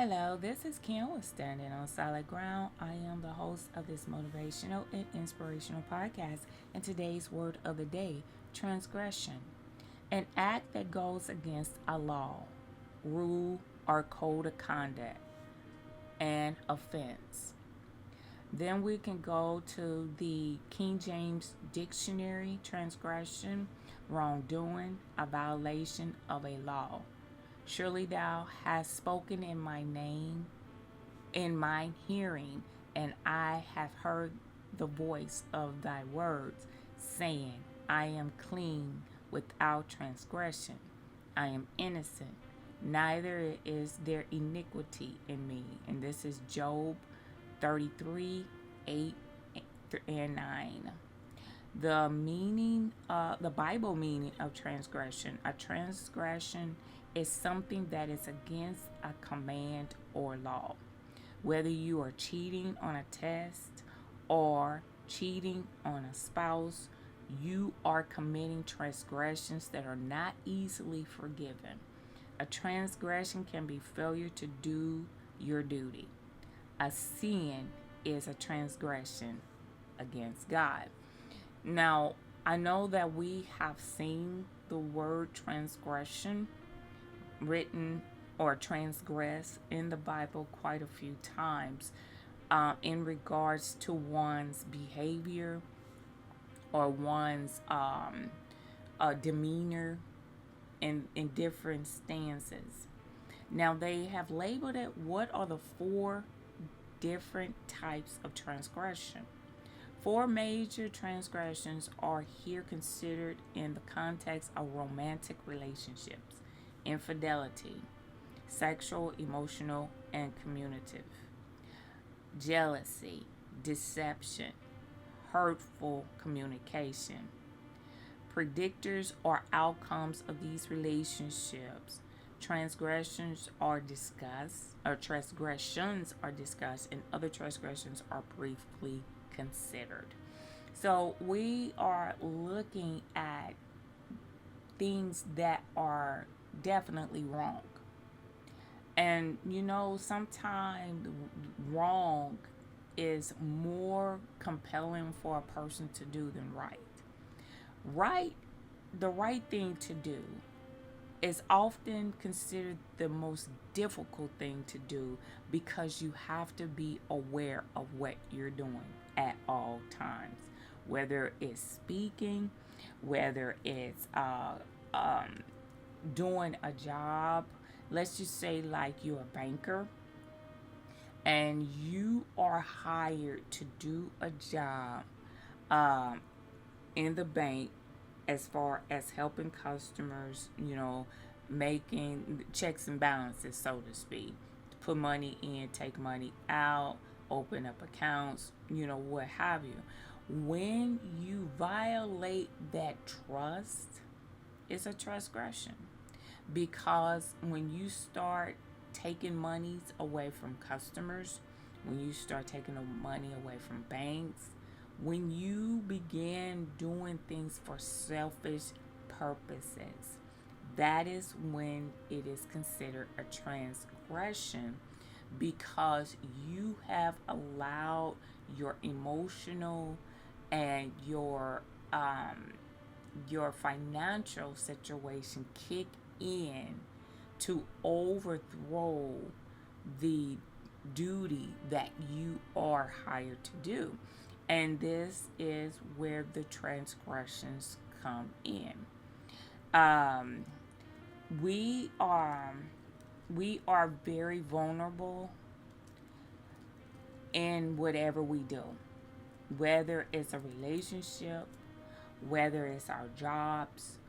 Hello, this is Kim with Standing on Solid Ground. I am the host of this motivational and inspirational podcast. And today's word of the day, transgression. An act that goes against a law, rule, or code of conduct, and offense. Then we can go to the King James Dictionary, transgression, wrongdoing, a violation of a law. Surely thou hast spoken in my name, in mine hearing, and I have heard the voice of thy words, saying, I am clean without transgression. I am innocent, neither is there iniquity in me. And this is Job 33 8 and 9. The Bible meaning of transgression. A transgression is something that is against a command or law. Whether you are cheating on a test or cheating on a spouse, you are committing transgressions that are not easily forgiven. A transgression can be failure to do your duty. A sin is a transgression against God. Now, I know that we have seen the word transgression written or transgress in the Bible quite a few times in regards to one's behavior or one's demeanor in different stances. Now, they have labeled it what are the four different types of transgression. Four major transgressions are here considered in the context of romantic relationships: infidelity, sexual, emotional, and communicative, jealousy, deception, hurtful communication. Predictors or outcomes of these relationships. Transgressions are discussed, and other transgressions are briefly considered. So we are looking at things that are definitely wrong. And sometimes wrong is more compelling for a person to do than right. Right, the right thing to do is often considered the most difficult thing to do because you have to be aware of what you're doing at all times, whether it's speaking, whether it's doing a job. Let's just say, like, you're a banker and you are hired to do a job in the bank as far as helping customers, making checks and balances, so to speak, to put money in, take money out, open up accounts, what have you. When you violate that trust, it's a transgression, because when you start taking monies away from customers, when you start taking the money away from banks, when you begin doing things for selfish purposes, that is when it is considered a transgression, because you have allowed your emotional and your financial situation kick in to overthrow the duty that you are hired to do. And this is where the transgressions come in. We are very vulnerable in whatever we do, whether it's a relationship, whether it's our jobs,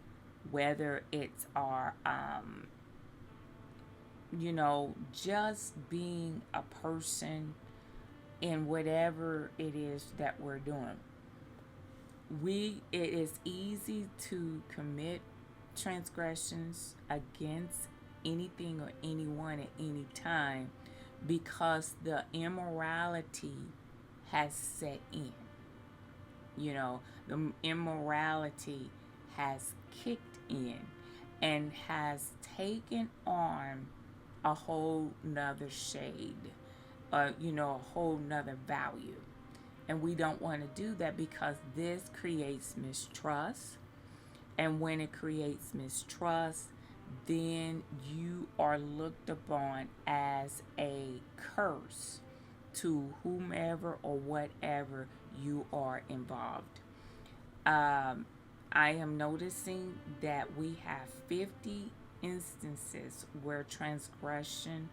whether it's our just being a person in whatever it is that we're doing. It is easy to commit transgressions against anything or anyone at any time, because the immorality has set in. The immorality has kicked in and has taken on a whole nother shade, a whole nother value. And we don't want to do that because this creates mistrust. And when it creates mistrust, then you are looked upon as a curse to whomever or whatever you are involved. I am noticing that we have 50 instances where transgression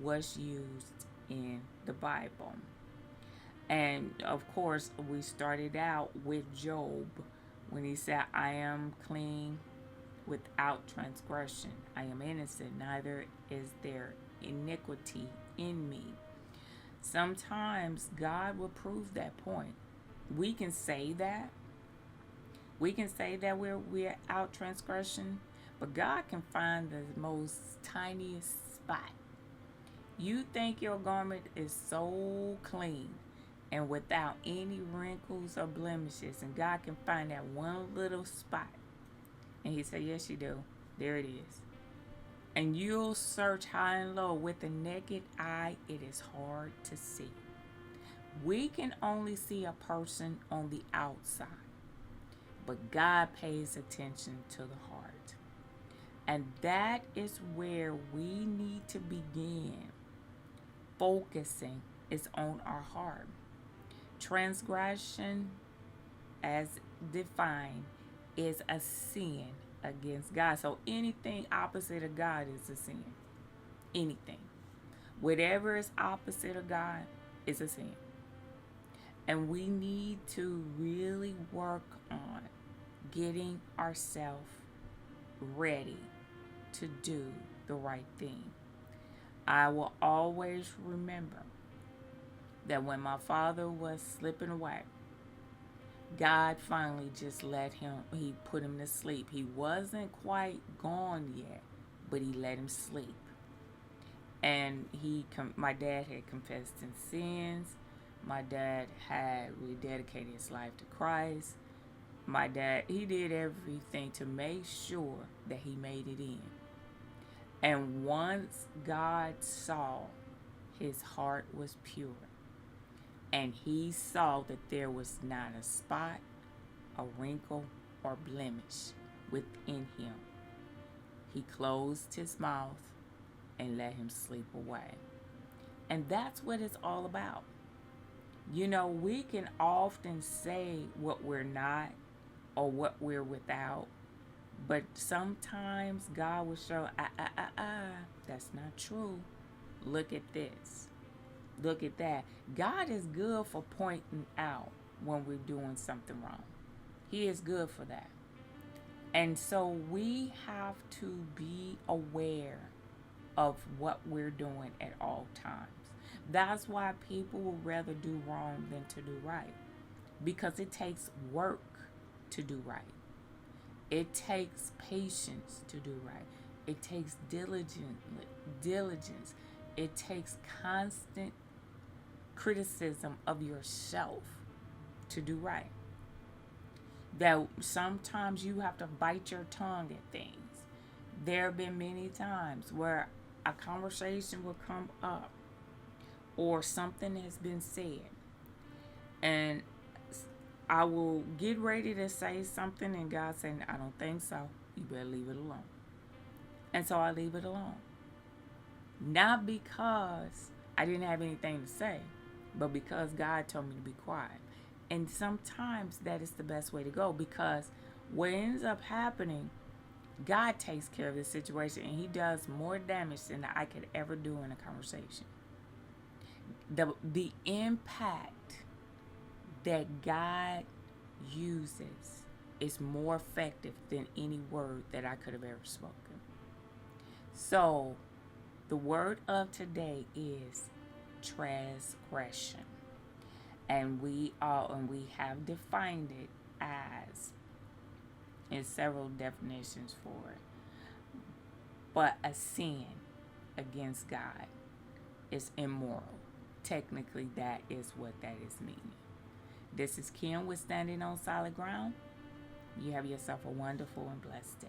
was used in the Bible. And of course, we started out with Job when he said, I am clean without transgression. I am innocent, neither is there iniquity in me. Sometimes God will prove that point. We can say that. We can say that we're out transgression, but God can find the most tiniest spot. You think your garment is so clean and without any wrinkles or blemishes, and God can find that one little spot. And he said, yes, you do. There it is. And you'll search high and low. With the naked eye, it is hard to see. We can only see a person on the outside, but God pays attention to the heart. And that is where we need to begin focusing, is on our heart. Transgression, as defined, is a sin against God. So anything opposite of God is a sin. Anything. Whatever is opposite of God is a sin. And we need to really work on getting ourselves ready to do the right thing. I will always remember that when my father was slipping away, God finally just he put him to sleep. He wasn't quite gone yet, but he let him sleep. And my dad had confessed his sins. My dad had rededicated his life to Christ. My dad, he did everything to make sure that he made it in. And once God saw his heart was pure, and he saw that there was not a spot, a wrinkle, or blemish within him, he closed his mouth and let him sleep away. And that's what it's all about. We can often say what we're not or what we're without, but sometimes God will show, that's not true. Look at this. Look at that. God is good for pointing out when we're doing something wrong. He is good for that. And so we have to be aware of what we're doing at all times. That's why people will rather do wrong than to do right. Because it takes work to do right. It takes patience to do right. It takes diligence. It takes constant criticism of yourself to do right. That sometimes you have to bite your tongue at things. There have been many times where a conversation will come up or something has been said, and I will get ready to say something, and God saying, I don't think so. You better leave it alone. And so I leave it alone. Not because I didn't have anything to say, but because God told me to be quiet. And sometimes that is the best way to go, because what ends up happening, God takes care of the situation, and he does more damage than I could ever do in a conversation. The impact that God uses is more effective than any word that I could have ever spoken. So the word of today is transgression. And we have defined it as, in several definitions for it, but a sin against God is immoral. Technically, that is what that is meaning. This is Kim with Standing on Solid Ground. You have yourself a wonderful and blessed day.